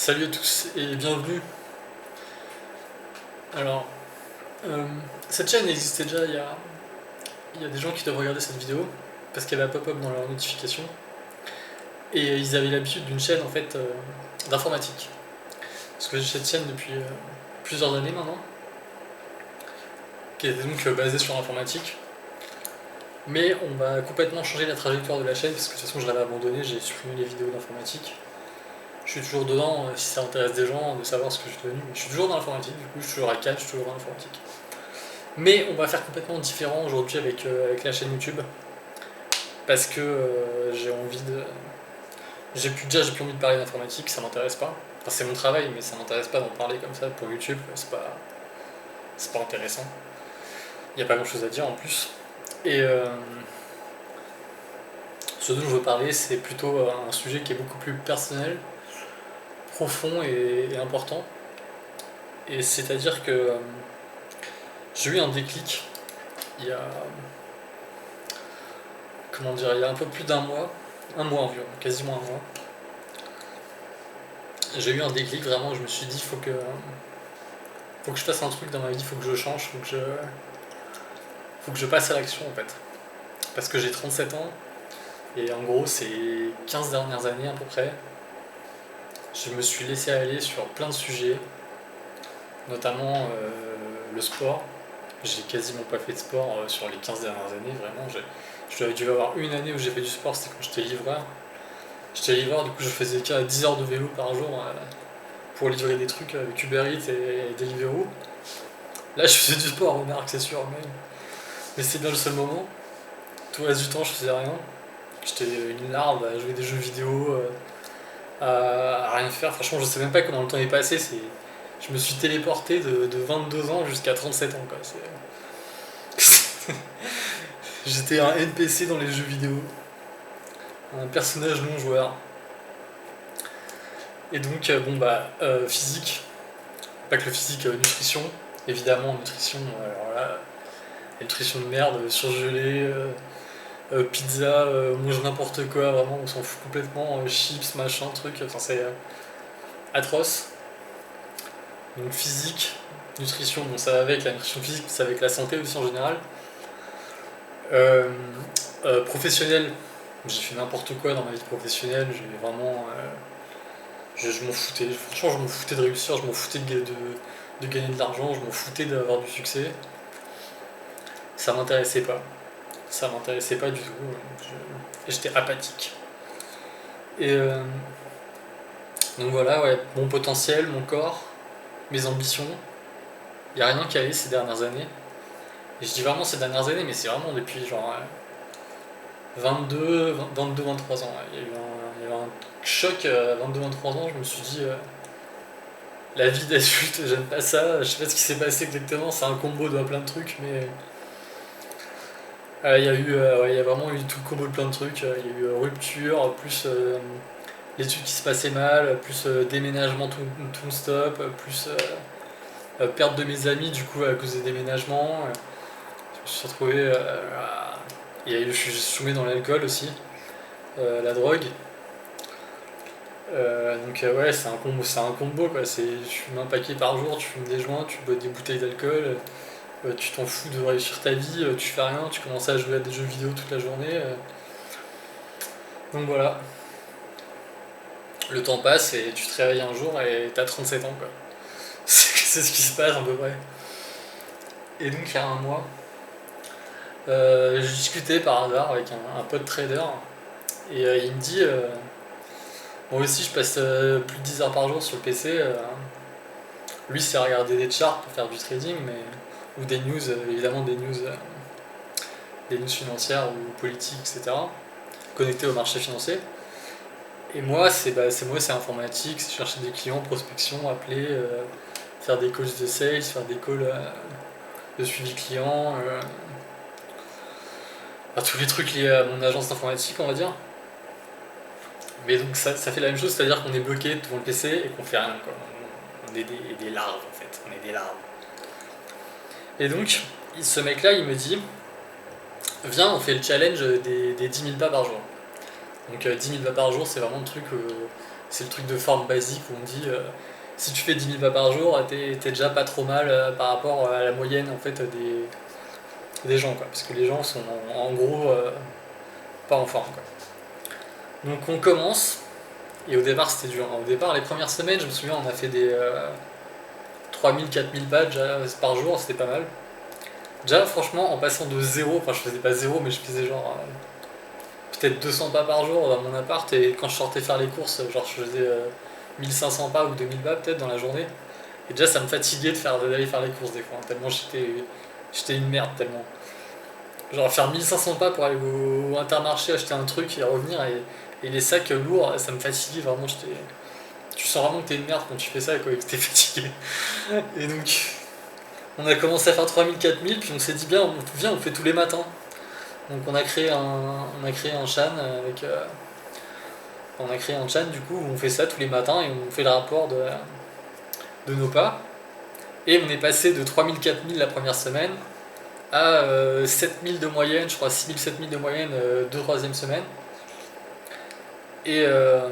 Salut à tous et bienvenue. Alors, euh, cette chaîne existait déjà, il y a des gens qui doivent regarder cette vidéo parce qu'elle va pop-up dans leur notification et ils avaient l'habitude d'une chaîne en fait d'informatique. Parce que j'ai cette chaîne depuis plusieurs années maintenant, qui est donc basée sur l'informatique. Mais on va complètement changer la trajectoire de la chaîne parce que de toute façon je l'avais abandonnée, j'ai supprimé les vidéos d'informatique. Je suis toujours dedans, si ça intéresse des gens de savoir ce que je suis devenu. Je suis toujours dans l'informatique, du coup je suis toujours à Cannes, je suis toujours dans l'informatique. Mais on va faire complètement différent aujourd'hui avec la chaîne YouTube. Parce que j'ai envie de. J'ai plus envie de parler d'informatique, ça m'intéresse pas. Enfin c'est mon travail, mais ça m'intéresse pas d'en parler comme ça pour YouTube, c'est pas intéressant. Il n'y a pas grand chose à dire en plus. Et ce dont je veux parler, c'est plutôt un sujet qui est beaucoup plus personnel, profond et important. Et c'est-à-dire que j'ai eu un déclic il y a. Comment dire, il y a un peu plus d'un mois environ, quasiment un mois. J'ai eu un déclic vraiment, je me suis dit faut que je fasse un truc dans ma vie, faut que je change, faut que je passe à l'action en fait. Parce que j'ai 37 ans et en gros ces 15 dernières années à peu près, je me suis laissé aller sur plein de sujets, notamment le sport. J'ai quasiment pas fait de sport sur les 15 dernières années, vraiment. Je dois dû avoir une année où j'ai fait du sport, c'était quand j'étais livreur. J'étais livreur, du coup je faisais 10 heures de vélo par jour pour livrer des trucs avec Uber Eats et Deliveroo. Là je faisais du sport, remarque, c'est sûr, mais c'est bien le seul moment. Tout le reste du temps je faisais rien. J'étais une larve à jouer des jeux vidéo, à rien faire. Franchement je sais même pas comment le temps est passé. Je me suis téléporté de 22 ans jusqu'à 37 ans quoi. J'étais un NPC dans les jeux vidéo. Un personnage non joueur. Et donc, physique, pas que le physique, nutrition, évidemment, nutrition, alors là, nutrition de merde, surgelée, pizza, on mange n'importe quoi, vraiment, on s'en fout complètement, chips, machin, truc, enfin c'est atroce. Donc physique, nutrition, bon ça va avec la nutrition physique, ça va avec la santé aussi en général. Euh, Professionnel, j'ai fait n'importe quoi dans ma vie professionnelle, j'ai vraiment. Je m'en foutais, franchement je m'en foutais de réussir, je m'en foutais de gagner de l'argent, je m'en foutais d'avoir du succès. Ça m'intéressait pas. Ça m'intéressait pas du tout. J'étais apathique. Et donc voilà, ouais, mon potentiel, mon corps, mes ambitions, il n'y a rien qui allait ces dernières années. Et je dis vraiment ces dernières années, mais c'est vraiment depuis genre 23 ans. Il y a eu un choc à 23 ans, je me suis dit la vie d'adulte, j'aime pas ça, je sais pas ce qui s'est passé exactement, c'est un combo de plein de trucs, mais il y a vraiment eu tout le combo de plein de trucs. Il y a eu rupture, plus l'étude qui se passait mal, plus déménagement tout stop, plus perte de mes amis du coup à cause des déménagements. Je me suis retrouvé. Je suis tombé dans l'alcool aussi, la drogue. Ouais, c'est un combo quoi. Tu fumes un paquet par jour, tu fumes des joints, tu bois des bouteilles d'alcool. Tu t'en fous de réussir ta vie, tu fais rien, tu commences à jouer à des jeux vidéo toute la journée. Donc voilà, le temps passe et tu te réveilles un jour et t'as 37 ans quoi. C'est ce qui se passe à peu près. Et donc il y a un mois, je discutais par hasard avec un pote trader et il me dit moi aussi je passe plus de 10 heures par jour sur le PC. Lui c'est regarder des charts pour faire du trading ou des news, évidemment des news financières ou politiques, etc. Connectées au marché financier. Et moi, c'est informatique, c'est chercher des clients, prospection, appeler, faire des calls de sales, faire des calls de suivi client, tous les trucs liés à mon agence d'informatique, on va dire. Mais donc ça fait la même chose, c'est-à-dire qu'on est bloqué devant le PC et qu'on fait rien, quoi. On est des larves, en fait. On est des larves. Et donc, ce mec-là, il me dit, viens, on fait le challenge des 10 000 pas par jour. Donc 10 000 pas par jour, c'est vraiment c'est le truc de forme basique où on dit si tu fais 10 000 pas par jour, t'es déjà pas trop mal par rapport à la moyenne en fait des gens, quoi. Parce que les gens sont en gros pas en forme, quoi. Donc on commence, et au départ c'était dur. Au départ, les premières semaines, je me souviens, on a fait des 3000, 4000 pas déjà par jour, c'était pas mal. Déjà, franchement, en passant de zéro, enfin je faisais pas zéro, mais je faisais genre peut-être 200 pas par jour dans mon appart, et quand je sortais faire les courses, genre je faisais 1500 pas ou 2000 pas peut-être dans la journée. Et déjà, ça me fatiguait d'aller faire les courses des fois, hein, tellement j'étais une merde, tellement. Genre faire 1500 pas pour aller au Intermarché acheter un truc et revenir, et les sacs lourds, ça me fatiguait vraiment. Tu sens vraiment que t'es une merde quand tu fais ça, quoi, et que t'es fatigué. Et donc, on a commencé à faire 3000, 4000, puis on s'est dit bien, viens, on fait tous les matins. Donc on a créé un chan avec. On a créé un chan du coup où on fait ça tous les matins et on fait le rapport de nos pas. Et on est passé de 3000, 4000 la première semaine à 7000 de moyenne, je crois 6000, 7000 de moyenne deux troisième semaine. Et, euh,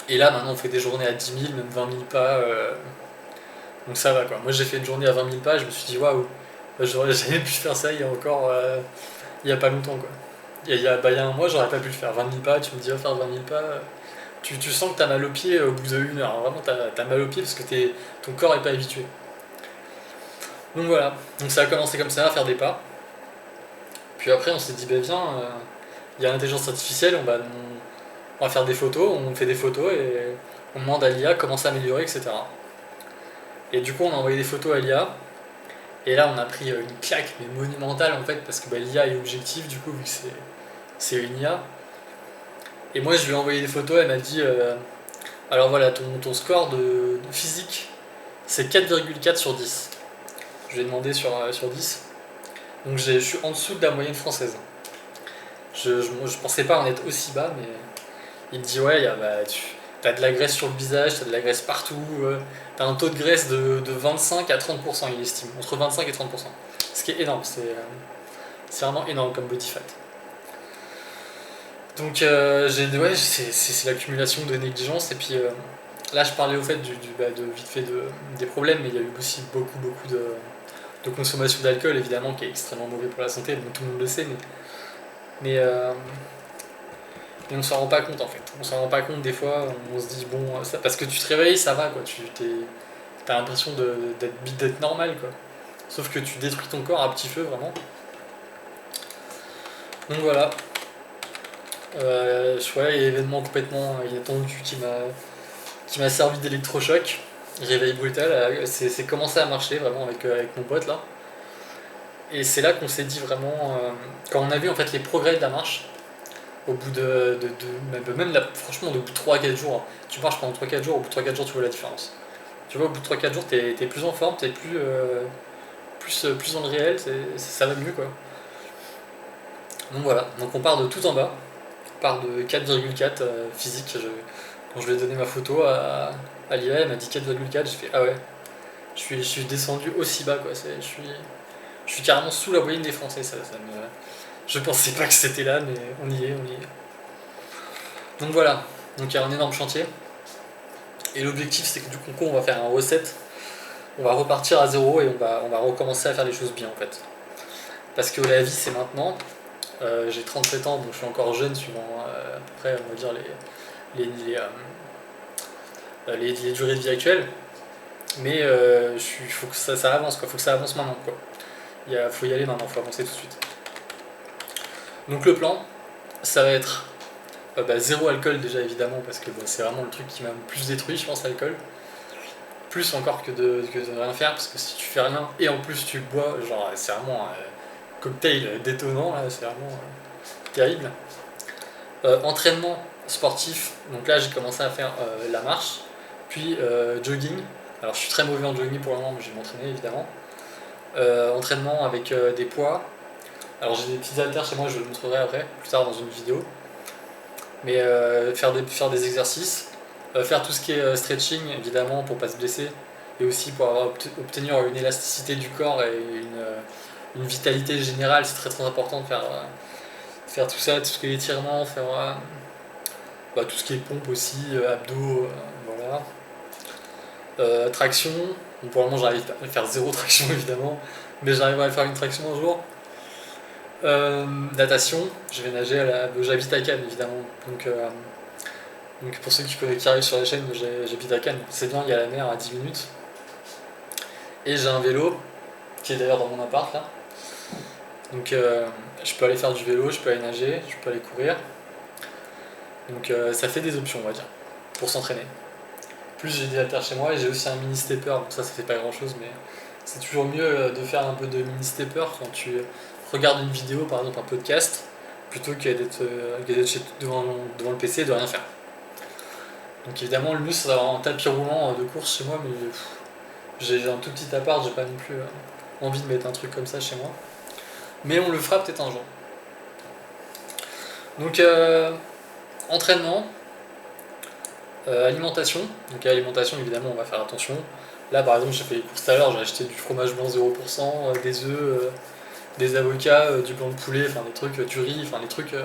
et là maintenant on fait des journées à 10 000, même 20 000 pas. Donc ça va, quoi. Moi j'ai fait une journée à 20 000 pas, je me suis dit waouh, j'aurais jamais pu faire ça il y a encore. Il y a pas longtemps, quoi. Il y a un mois, j'aurais pas pu le faire. 20 000 pas, tu me dis, va faire 20 000 pas. Tu sens que t'as mal au pied au bout d'une heure. Vraiment, t'as mal au pied parce que ton corps est pas habitué. Donc voilà. Donc ça a commencé comme ça, à faire des pas. Puis après, on s'est dit, bah viens, il y a l'intelligence artificielle, on va faire des photos, on fait des photos et on demande à l'IA comment s'améliorer, etc. Et du coup, on a envoyé des photos à l'IA. Et là, on a pris une claque, mais monumentale en fait, parce que l'IA est objective, du coup, vu que c'est une IA. Et moi, je lui ai envoyé des photos, elle m'a dit alors voilà, ton score de physique, c'est 4,4 sur 10. Je lui ai demandé sur 10. Donc je suis en dessous de la moyenne française. Je pensais pas en être aussi bas, mais il me dit ouais, t'as de la graisse sur le visage, t'as de la graisse partout, t'as un taux de graisse de 25 à 30%, il estime, entre 25 et 30%. Ce qui est énorme, c'est vraiment énorme comme body fat. Donc ouais, c'est l'accumulation de négligence, et puis là je parlais au fait de vite fait des problèmes, mais il y a eu aussi beaucoup de consommation d'alcool évidemment qui est extrêmement mauvais pour la santé, donc tout le monde le sait, mais on s'en rend pas compte en fait. On s'en rend pas compte des fois, on se dit bon, parce que tu te réveilles, ça va quoi, t'as l'impression d'être normal quoi. Sauf que tu détruis ton corps à petit feu vraiment. Donc voilà. Ouais, événement complètement inattendu qui m'a servi d'électrochoc. Réveil brutal, c'est commencé à marcher vraiment avec mon pote là. Et c'est là qu'on s'est dit vraiment, quand on a vu en fait les progrès de la marche, au bout franchement, au bout de 3-4 jours, hein. Tu marches pendant 3-4 jours, au bout de 3-4 jours, tu vois la différence. Tu vois, au bout de 3-4 jours, t'es plus en forme, t'es plus dans le réel, ça va mieux quoi. Donc voilà, donc on part de tout en bas, on part de 4,4 physique. Quand je lui ai donné ma photo à l'IA, elle m'a dit 4,4, j'ai fait ah ouais, je suis descendu aussi bas quoi. Je suis carrément sous la moyenne des Français, je pensais pas que c'était là, mais on y est. Donc voilà, donc il y a un énorme chantier. Et l'objectif c'est que du concours on va faire un reset, on va repartir à zéro et on va recommencer à faire les choses bien en fait. Parce que la vie c'est maintenant. J'ai 37 ans, donc je suis encore jeune suivant à peu près on va dire les durées de vie actuelles. Mais faut que ça avance quoi, faut que ça avance maintenant quoi. Faut y aller maintenant, faut avancer tout de suite. Donc le plan, ça va être zéro alcool déjà évidemment parce que c'est vraiment le truc qui m'a le plus détruit je pense l'alcool. Plus encore que de rien faire parce que si tu fais rien et en plus tu bois, genre c'est vraiment un cocktail détonnant là, c'est vraiment terrible. Entraînement sportif, donc là j'ai commencé à faire la marche, puis jogging. Alors je suis très mauvais en jogging pour le moment mais je vais m'entraîner évidemment. Entraînement avec des poids. Alors j'ai des petits haltères chez moi, je le montrerai après, plus tard dans une vidéo. Mais faire des exercices, faire tout ce qui est stretching évidemment pour pas se blesser, et aussi pour obtenir une élasticité du corps et une vitalité générale, c'est très très important de faire tout ça, tout ce qui est étirement, faire tout ce qui est pompe aussi, abdos, voilà. Traction, bon, pour le moment j'arrive à faire zéro traction évidemment, mais j'arriverai à faire une traction un jour. Natation, je vais nager j'habite à Cannes évidemment, donc pour ceux qui arrivent sur la chaîne, j'habite à Cannes, c'est bien, il y a la mer à 10 minutes. Et j'ai un vélo, qui est d'ailleurs dans mon appart là. Donc je peux aller faire du vélo, je peux aller nager, je peux aller courir. Donc ça fait des options on va dire, pour s'entraîner. Plus j'ai des haltères chez moi et j'ai aussi un mini stepper, donc ça fait pas grand chose, mais c'est toujours mieux de faire un peu de mini stepper quand tu regardes une vidéo, par exemple un podcast, plutôt que d'être devant le PC et de rien faire. Donc évidemment le mieux c'est d'avoir un tapis roulant de course chez moi, mais j'ai un tout petit appart, j'ai pas non plus envie de mettre un truc comme ça chez moi. Mais on le fera peut-être un jour. Donc entraînement, alimentation. Donc alimentation évidemment on va faire attention. Là par exemple j'ai fait les courses tout à l'heure, j'ai acheté du fromage blanc 0%, des œufs, des avocats, du blanc de poulet, enfin des trucs, du riz, enfin des trucs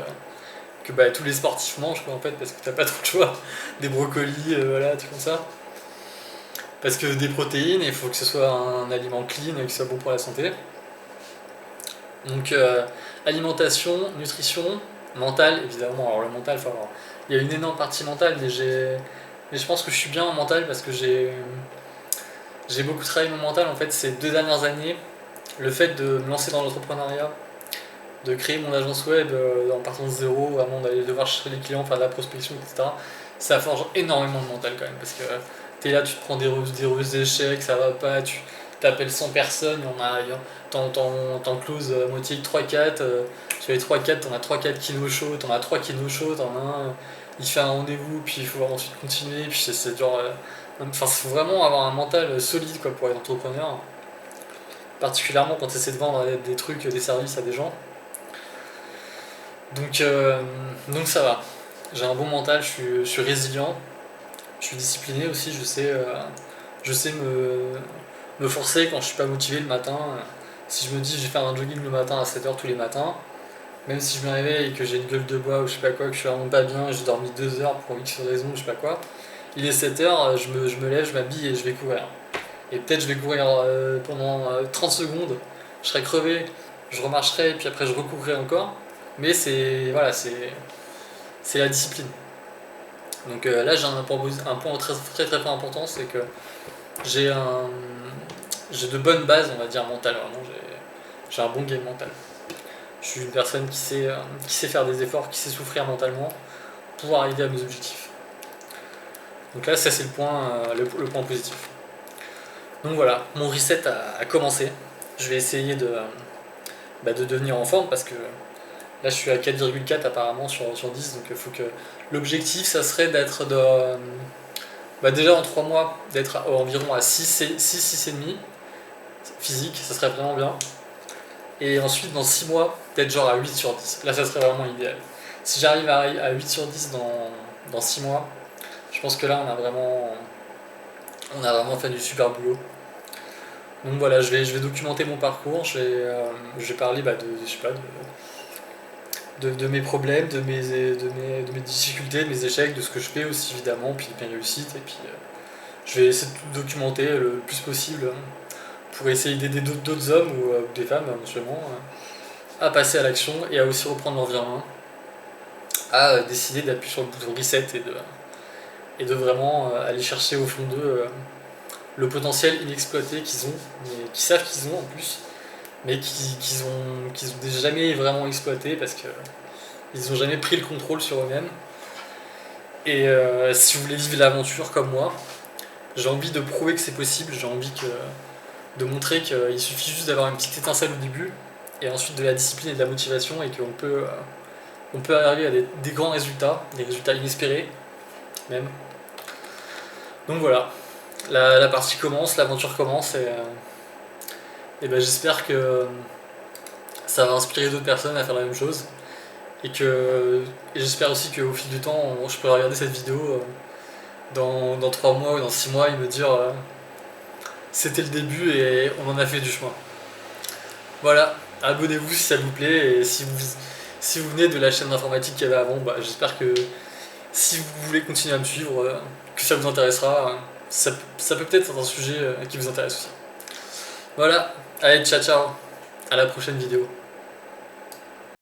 que tous les sportifs mangent quoi, en fait parce que t'as pas trop de choix. Des brocolis, voilà, tout comme ça. Parce que des protéines, il faut que ce soit un aliment clean, que ce soit bon pour la santé. Donc alimentation, nutrition, mental évidemment. Alors le mental, il y a une énorme partie mentale, mais je pense que je suis bien en mental parce que j'ai beaucoup travaillé mon mental en fait ces 2 dernières années. Le fait de me lancer dans l'entrepreneuriat, de créer mon agence web en partant de zéro, avant d'aller devoir chercher les clients, faire de la prospection, etc. Ça forge énormément de mental quand même parce que t'es là, tu te prends des échecs, ça va pas, tu t'appelles 100 personnes, t'en closes à moitié 3-4, sur les 3-4, t'en as 3-4 qui no show, t'en as 3 qui no show, t'en as un, il fait un rendez-vous, puis il faut ensuite continuer, puis c'est dur. Enfin, il faut vraiment avoir un mental solide quoi, pour être entrepreneur, particulièrement quand tu essaies de vendre des trucs, des services à des gens. Donc ça va, j'ai un bon mental, je suis résilient, je suis discipliné aussi, je sais me forcer quand je suis pas motivé le matin. Si je me dis je vais faire un jogging le matin à 7h tous les matins, même si je me réveille et que j'ai une gueule de bois ou je sais pas quoi, que je suis vraiment pas bien, j'ai dormi 2 heures pour X raison, je sais pas quoi, il est 7h, je me lève, je m'habille et je vais courir. Et peut-être je vais courir pendant 30 secondes, je serai crevé, je remarcherai et puis après je recourrai encore. Mais c'est voilà, c'est la discipline. Donc là j'ai un point très très très important, c'est que j'ai j'ai de bonnes bases, on va dire mentales, vraiment j'ai un bon game mental. Je suis une personne qui sait faire des efforts, qui sait souffrir mentalement pour arriver à mes objectifs. Donc là ça c'est le point positif. Donc voilà, mon reset a commencé. Je vais essayer de devenir en forme parce que là je suis à 4,4 apparemment sur 10, donc il faut que l'objectif ça serait d'être déjà en 3 mois d'être environ à 6,5 physique, ça serait vraiment bien. Et ensuite dans 6 mois d'être genre à 8 sur 10. Là ça serait vraiment idéal. Si j'arrive à 8 sur 10 dans 6 mois, je pense que là on a vraiment fait du super boulot. Donc voilà, je vais documenter mon parcours, je vais parler de mes problèmes, de mes difficultés, de mes échecs, de ce que je fais aussi évidemment, puis de mes réussites. Et puis je vais essayer de tout documenter le plus possible pour essayer d'aider d'autres hommes ou des femmes éventuellement à passer à l'action et à aussi reprendre leur vie en main, à décider d'appuyer sur le bouton reset et de vraiment aller chercher au fond d'eux le potentiel inexploité qu'ils ont, mais qui savent qu'ils ont en plus, mais qu'ils ont jamais vraiment exploité parce que ils n'ont jamais pris le contrôle sur eux-mêmes. Et si vous voulez vivre l'aventure comme moi, j'ai envie de prouver que c'est possible, j'ai envie de montrer qu'il suffit juste d'avoir une petite étincelle au début, et ensuite de la discipline et de la motivation, et qu'on peut arriver à des grands résultats, des résultats inespérés même. Donc voilà, la partie commence, l'aventure commence, et j'espère que ça va inspirer d'autres personnes à faire la même chose. Et j'espère aussi qu'au fil du temps, je pourrai regarder cette vidéo dans 3 mois ou dans 6 mois et me dire c'était le début et on en a fait du chemin. Voilà, abonnez-vous si ça vous plaît et Si vous venez de la chaîne d'informatique qu'il y avait avant, bah, j'espère que si vous voulez continuer à me suivre, que ça vous intéressera. Ça peut peut-être être un sujet qui vous intéresse aussi. Voilà, allez, ciao ciao, à la prochaine vidéo.